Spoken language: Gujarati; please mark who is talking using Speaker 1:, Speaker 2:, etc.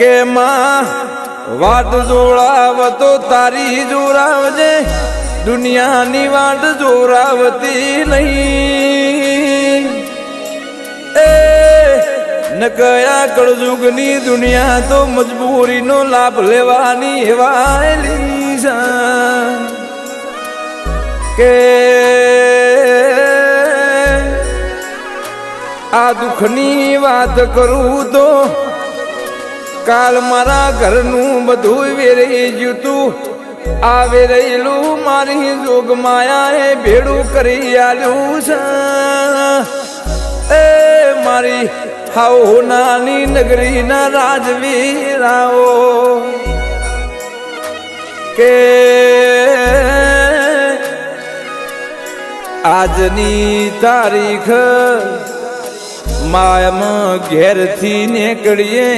Speaker 1: કે માં વાત જોડાવ તો તારી જોરાવજે, દુનિયાની વાત જોરાવતી નહીં. એ ન કયા કળજુગની દુનિયા તો મજબૂરીનો લાભ લેવાની એવાયેલી છે કે આ દુઃખની વાત કરું તો કાલ મારા ઘરનું બધું વેરાઈ ગયું તું. આ વેરેલું મારી જોગ માયાએ ભેડું કરી આલ્યું છે. એ મારી હાવ નાની નગરીના રાજવીરાઓ કે આજની તારીખ માયામાં ઘેરથી નીકળીએ